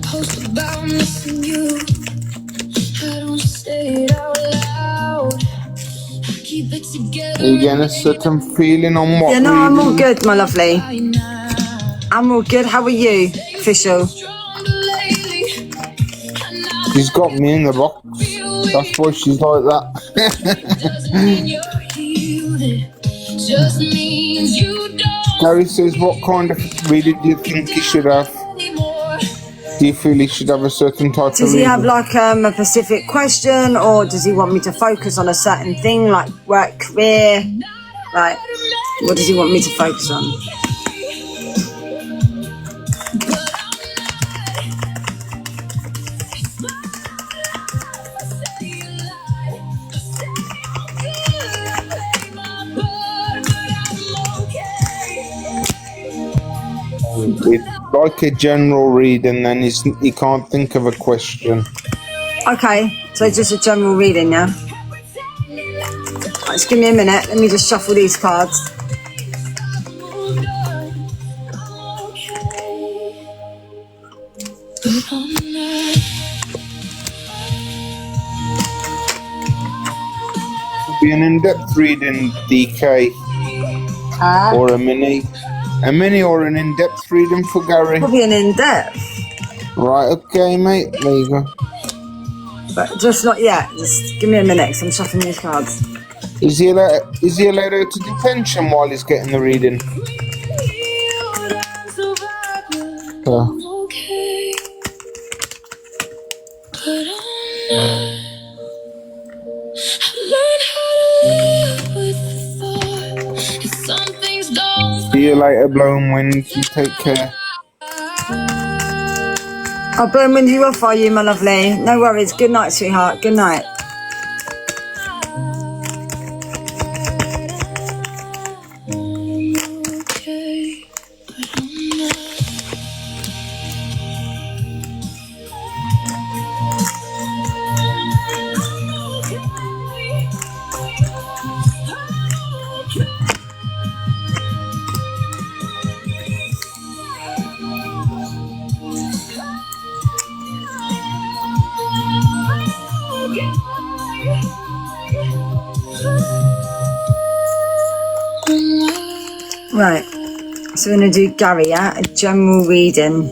post about missing you. I don't say it out loud. Keep it together. Are you getting a certain feeling on what? Yeah, no, I'm all good, my lovely. I'm all good. How are you, official? She's got me in the box. That's why she's like that. Gary says, what kind of reading do you think he should have? Do you feel he should have a certain type of Does he reading? have like a specific question, or does he want me to focus on a certain thing, like work, career? Like, what does he want me to focus on? It's like a general reading, then he can't think of a question. Okay, so just a general reading, yeah? Right, just give me a minute. Let me just shuffle these cards. Be an in-depth reading, DK, or a mini or an in-depth reading for Gary. Probably an in-depth. Right, okay, mate. There you go. But just not yet. Just give me a minute, because I'm shuffling these cards. Is he allowed out to detention while he's getting the reading? See you later, blowing wind. You take care. I'll burn when you off, are you, my lovely? No worries. Good night, sweetheart. Good night. Right, so we're going to do Gary, yeah? A general reading.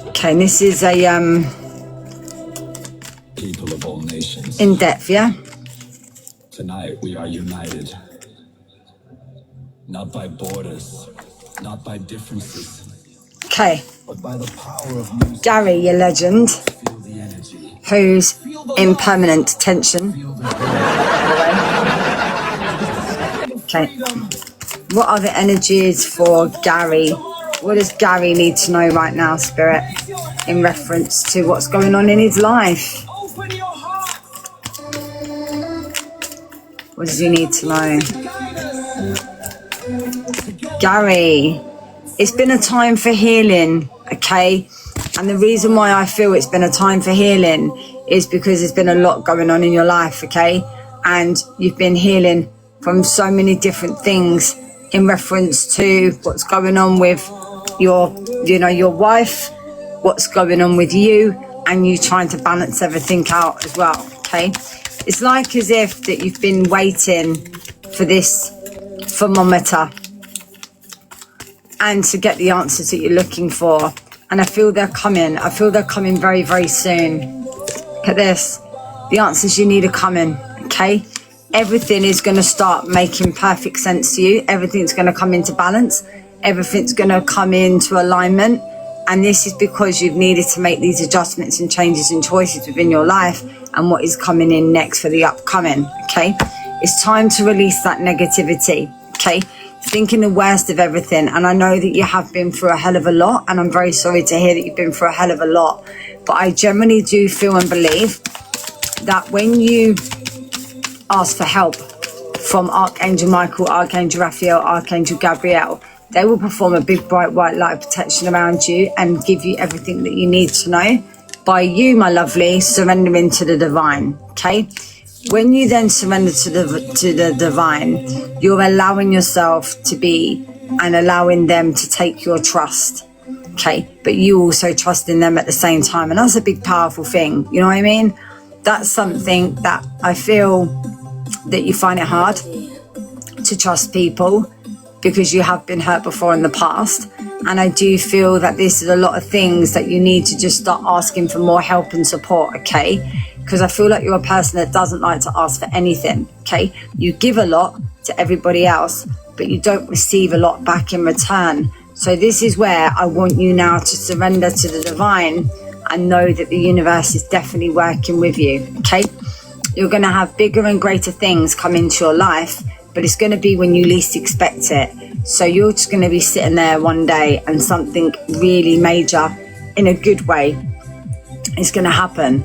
Okay, and this is a people of all nations. in depth, yeah? Tonight we are united. Not by borders, not by differences. Okay. But by the power of music. Gary, your legend, Feel the energy. who's in permanent tension. Okay. What are the energies for Gary? What does Gary need to know right now, Spirit, in reference to what's going on in his life? What does he need to know? Gary, it's been a time for healing, okay? And the reason why I feel it's been a time for healing is because there's been a lot going on in your life, okay? And you've been healing from so many different things in reference to what's going on with your wife, what's going on with you, and you trying to balance everything out as well, okay? It's like as if that you've been waiting for this thermometer and to get the answers that you're looking for. And I feel they're coming. I feel they're coming very, very soon. Look at this. The answers you need are coming, okay? Everything is going to start making perfect sense to you. Everything's going to come into balance. Everything's going to come into alignment. And this is because you've needed to make these adjustments and changes and choices within your life and what is coming in next for the upcoming, okay? It's time to release that negativity, okay? Thinking the worst of everything. And I know that you have been through a hell of a lot, and I'm very sorry to hear that you've been through a hell of a lot. But I generally do feel and believe that when you ask for help from Archangel Michael, Archangel Raphael, Archangel Gabriel, they will perform a big bright white light of protection around you and give you everything that you need to know by you, my lovely, surrendering to the divine, okay? When you then surrender to the divine, you're allowing yourself to be and allowing them to take your trust okay? But you also trust in them at the same time. And that's a big, powerful thing. You know what I mean? That's something that I feel that you find it hard to trust people because you have been hurt before in the past. And I do feel that this is a lot of things that you need to just start asking for more help and support, okay? Because I feel like you're a person that doesn't like to ask for anything, okay? You give a lot to everybody else, but you don't receive a lot back in return. So this is where I want you now to surrender to the divine and know that the universe is definitely working with you, okay? You're going to have bigger and greater things come into your life, but it's going to be when you least expect it. So you're just going to be sitting there one day and something really major in a good way is going to happen.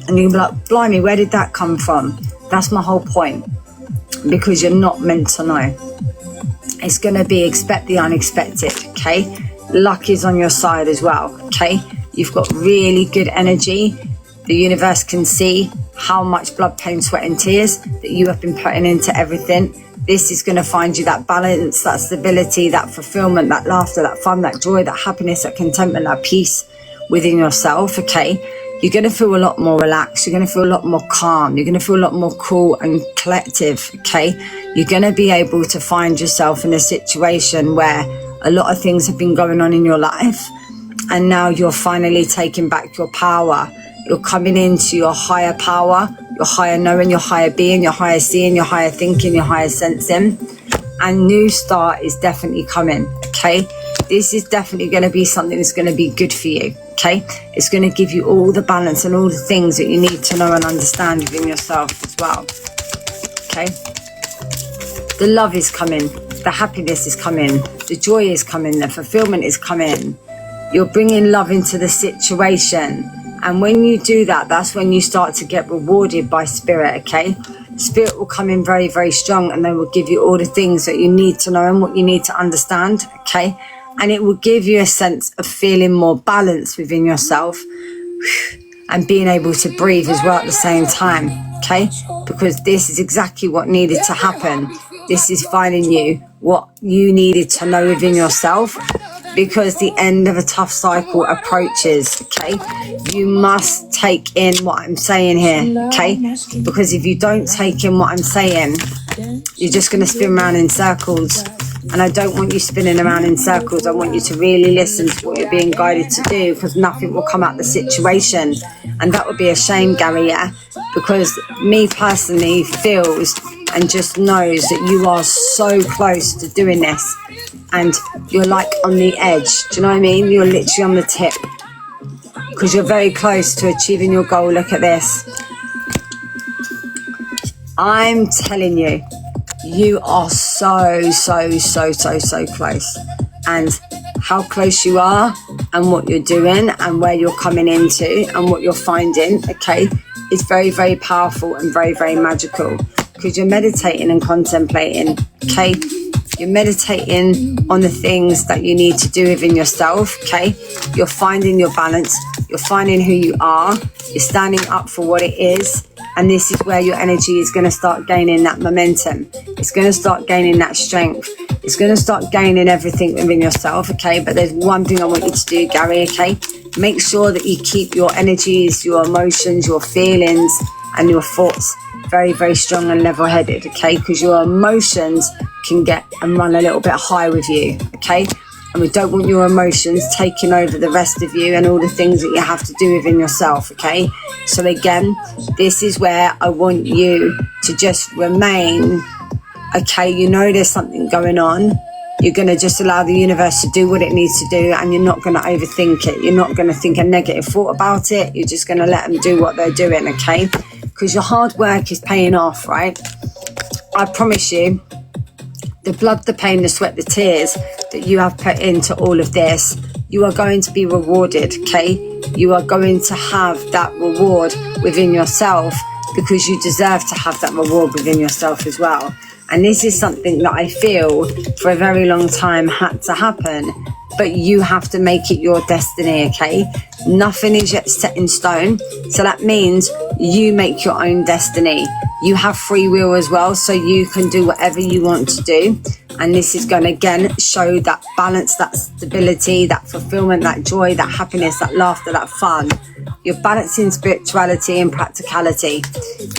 And you'll be like, blimey, where did that come from? That's my whole point. Because you're not meant to know. It's going to be expect the unexpected, okay? Luck is on your side as well, okay? You've got really good energy. The universe can see how much blood, pain, sweat and tears that you have been putting into everything. This is going to find you that balance, that stability, that fulfillment, that laughter, that fun, that joy, that happiness, that contentment, that peace within yourself, okay? You're going to feel a lot more relaxed. You're going to feel a lot more calm. You're going to feel a lot more cool and collective, okay? You're going to be able to find yourself in a situation where a lot of things have been going on in your life, and now you're finally taking back your power. You're coming into your higher power, your higher knowing, your higher being, your higher seeing, your higher thinking, your higher sensing. And new start is definitely coming, okay? This is definitely going to be something that's going to be good for you, okay? It's going to give you all the balance and all the things that you need to know and understand within yourself as well, okay? The love is coming, the happiness is coming, the joy is coming, the fulfillment is coming. You're bringing love into the situation. And when you do that, that's when you start to get rewarded by spirit, okay? Spirit will come in very, very strong, and they will give you all the things that you need to know and what you need to understand, okay? And it will give you a sense of feeling more balanced within yourself and being able to breathe as well at the same time, okay? Because this is exactly what needed to happen. This is finding you what you needed to know within yourself, because the end of a tough cycle approaches, okay? You must take in what I'm saying here, okay? Because if you don't take in what I'm saying, you're just going to spin around in circles. And I don't want you spinning around in circles. I want you to really listen to what you're being guided to do, because nothing will come out the situation. And that would be a shame, Gary, yeah? Because me personally feels and just knows that you are so close to doing this. And you're like on the edge. Do you know what I mean? You're literally on the tip. Because you're very close to achieving your goal. Look at this. I'm telling you, you are so close. And how close you are and what you're doing and where you're coming into and what you're finding, okay, is very, very powerful and very, very magical. Because you're meditating and contemplating, okay? You're meditating on the things that you need to do within yourself, okay? You're finding your balance. You're finding who you are. You're standing up for what it is. And this is where your energy is going to start gaining that momentum. It's going to start gaining that strength. It's going to start gaining everything within yourself, okay? But there's one thing I want you to do, Gary, okay? Make sure that you keep your energies, your emotions, your feelings, and your thoughts very, very strong and level-headed, okay? Because your emotions can get and run a little bit high with you, okay? And we don't want your emotions taking over the rest of you and all the things that you have to do within yourself, okay? So again, this is where I want you to just remain, okay? You know there's something going on. You're going to just allow the universe to do what it needs to do, and you're not going to overthink it. You're not going to think a negative thought about it. You're just going to let them do what they're doing, okay? Because your hard work is paying off, right? I promise you, the blood, the pain, the sweat, the tears that you have put into all of this, you are going to be rewarded, okay? You are going to have that reward within yourself, because you deserve to have that reward within yourself as well. And this is something that I feel for a very long time had to happen, but you have to make it your destiny, okay? Nothing is yet set in stone. So that means you make your own destiny. You have free will as well, so you can do whatever you want to do. And this is going to again show that balance, that stability, that fulfillment, that joy, that happiness, that laughter, that fun. You're balancing spirituality and practicality.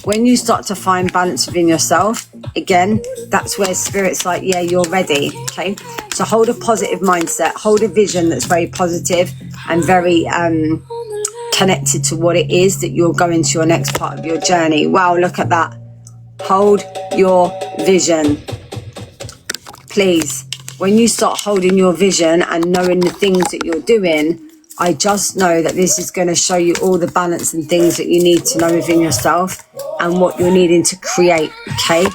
When you start to find balance within yourself, again, that's where spirit's like, yeah, you're ready. Okay, so hold a positive mindset, hold a vision that's very positive and very connected to what it is that you're going to your next part of your journey. Wow, look at that. Hold your vision. Please, when you start holding your vision and knowing the things that you're doing, I just know that this is going to show you all the balance and things that you need to know within yourself and what you're needing to create. Okay,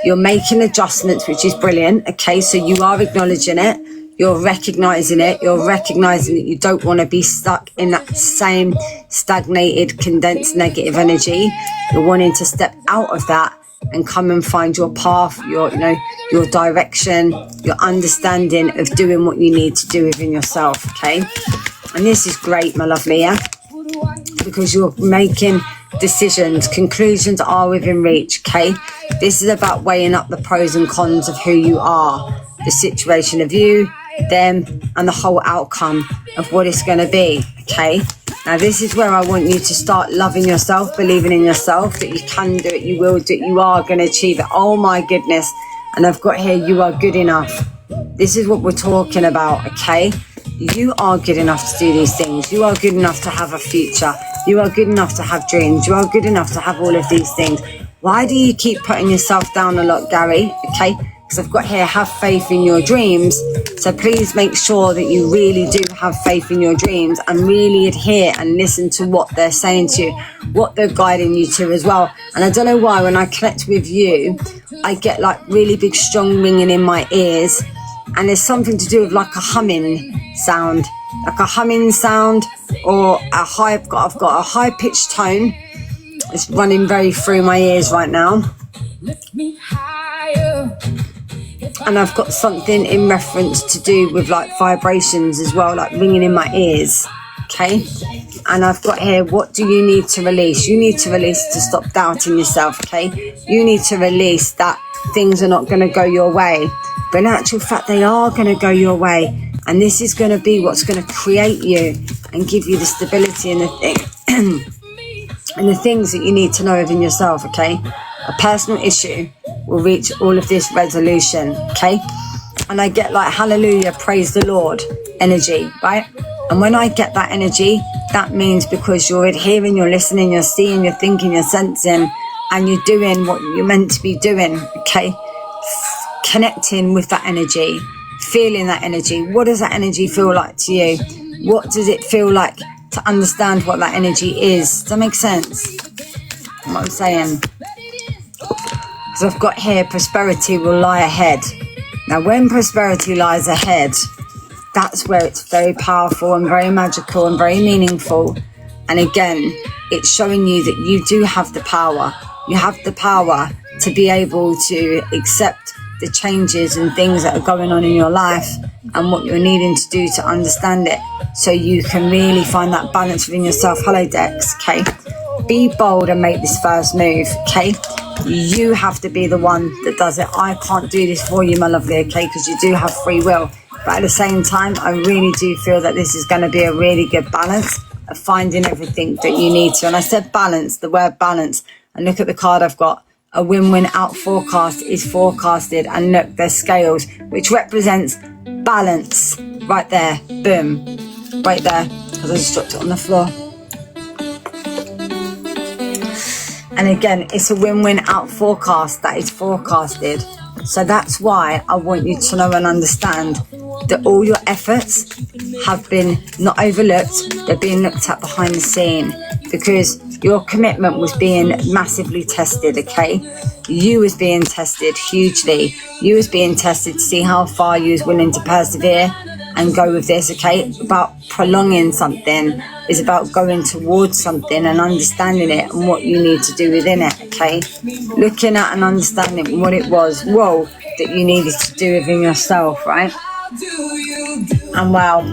you're making adjustments, which is brilliant. Okay, so you are acknowledging it, you're recognizing it, you're recognizing that you don't want to be stuck in that same stagnated, condensed negative energy. You're wanting to step out of that and come and find your path, your direction, your understanding of doing what you need to do within yourself. Okay, and this is great, my lovely, yeah, because you're making decisions. Conclusions are within reach. Okay, this is about weighing up the pros and cons of who you are, the situation of you, them, and the whole outcome of what it's going to be. Okay, now this is where I want you to start loving yourself, believing in yourself, that you can do it, you will do it, you are going to achieve it. Oh my goodness. And I've got here, you are good enough. This is what we're talking about. Okay, you are good enough to do these things. You are good enough to have a future. You are good enough to have dreams. You are good enough to have all of these things. Why do you keep putting yourself down a lot, Gary? Okay, because I've got here, have faith in your dreams. So please make sure that you really do have faith in your dreams and really adhere and listen to what they're saying to you, what they're guiding you to as well. And I don't know why, when I connect with you, I get like really big, strong ringing in my ears. And there's something to do with like a humming sound, or a high, I've got a high pitched tone. It's running very through my ears right now. Lift me higher. And I've got something in reference to do with like vibrations as well, like ringing in my ears. Okay, and I've got here, what do you need to release? You need to release to stop doubting yourself. Okay, you need to release that things are not going to go your way, but in actual fact they are going to go your way, and this is going to be what's going to create you and give you the stability and the thing and the things that you need to know within yourself. Okay, a personal issue will reach all of this resolution. Okay, and I get like hallelujah, praise the Lord energy, right? And when I get that energy, that means because you're adhering, you're listening, you're seeing, you're thinking, you're sensing, and you're doing what you're meant to be doing. Okay, connecting with that energy, feeling that energy. What does that energy feel like to you? What does it feel like to understand what that energy is? Does that make sense? What I'm saying? Because I've got here, prosperity will lie ahead. Now, when prosperity lies ahead, that's where it's very powerful and very magical and very meaningful. And again, it's showing you that you do have the power. You have the power to be able to accept the changes and things that are going on in your life and what you're needing to do to understand it, so you can really find that balance within yourself. Hello, Dex. Okay, be bold and make this first move. Okay, you have to be the one that does it. I can't do this for you, my lovely. Okay, because you do have free will. But at the same time, I really do feel that this is going to be a really good balance of finding everything that you need to. And I said balance, the word balance. And look at the card I've got. A win-win out forecast is forecasted. And look, there's scales, which represents balance. Right there. Boom. Right there. Because I just dropped it on the floor. And again, it's a win-win out forecast that is forecasted. So that's why I want you to know and understand that all your efforts have been not overlooked, they're being looked at behind the scene, because your commitment was being massively tested. Okay, you was being tested hugely. You was being tested to see how far you was willing to persevere and go with this. Okay, it's about prolonging something, is about going towards something and understanding it and what you need to do within it. Okay, looking at and understanding what it was, whoa, that you needed to do within yourself, right? And wow,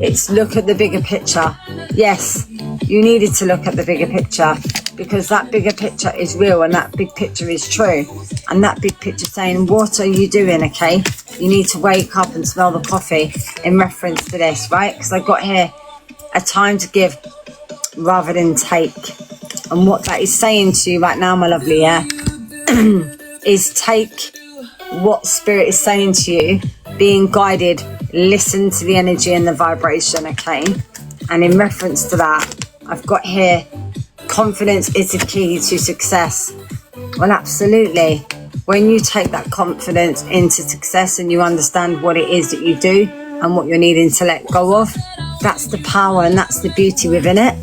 it's look at the bigger picture. Yes, you needed to look at the bigger picture, because that bigger picture is real and that big picture is true. And that big picture saying, what are you doing, okay? You need to wake up and smell the coffee in reference to this, right? Because I've got here a time to give rather than take. And what that is saying to you right now, my lovely, yeah, is take what spirit is saying to you, being guided, listen to the energy and the vibration, okay? And in reference to that, I've got here, confidence is the key to success. Well, absolutely. When you take that confidence into success and you understand what it is that you do and what you're needing to let go of, that's the power and that's the beauty within it.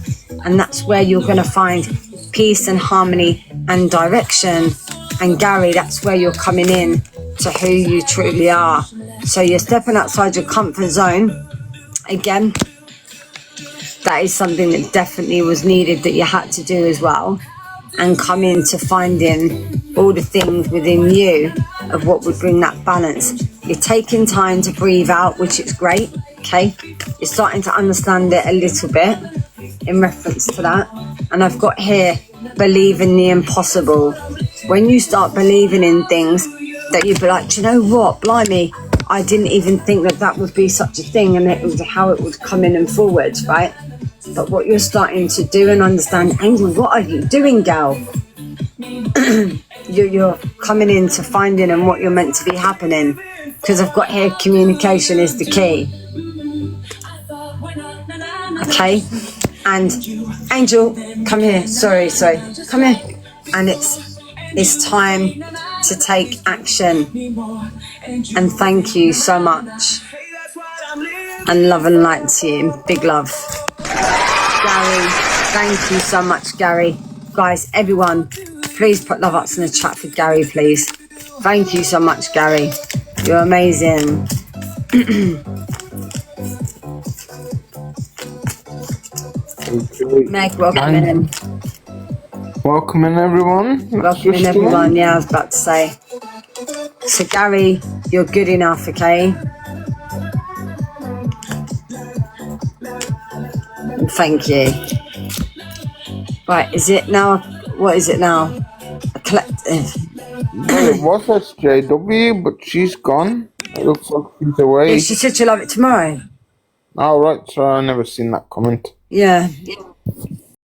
And that's where you're going to find peace and harmony and direction. And Gary, that's where you're coming in to who you truly are. So you're stepping outside your comfort zone. Again, that is something that definitely was needed, that you had to do as well. And come into finding all the things within you of what would bring that balance. You're taking time to breathe out, which is great, okay? You're starting to understand it a little bit in reference to that. And I've got here, believe in the impossible. When you start believing in things that you'd be like, do you know what, blimey, I didn't even think that that would be such a thing, and it was how it would come in and forward, right? But what you're starting to do and understand, Angel, what are you doing, gal? you're coming into finding and what you're meant to be happening. Because I've got here, communication is the key. Okay? And Angel, come here. Sorry. Come here. And it's time to take action. And thank you so much. And love and light to you. Big love. Gary, thank you so much, Gary. Guys, everyone, please put love ups in the chat for Gary, please. Thank you so much, Gary. You're amazing. Meg, welcome in. Welcome in, everyone. Welcome in, everyone. Yeah, I was about to say. So, Gary, you're good enough, okay? Thank you. Right, is it now? What is it now? A collective. Well, it was SJW, but she's gone. It looks like she's away. Yeah, she said she'll have it tomorrow. Oh, right, so I never seen that comment. Yeah.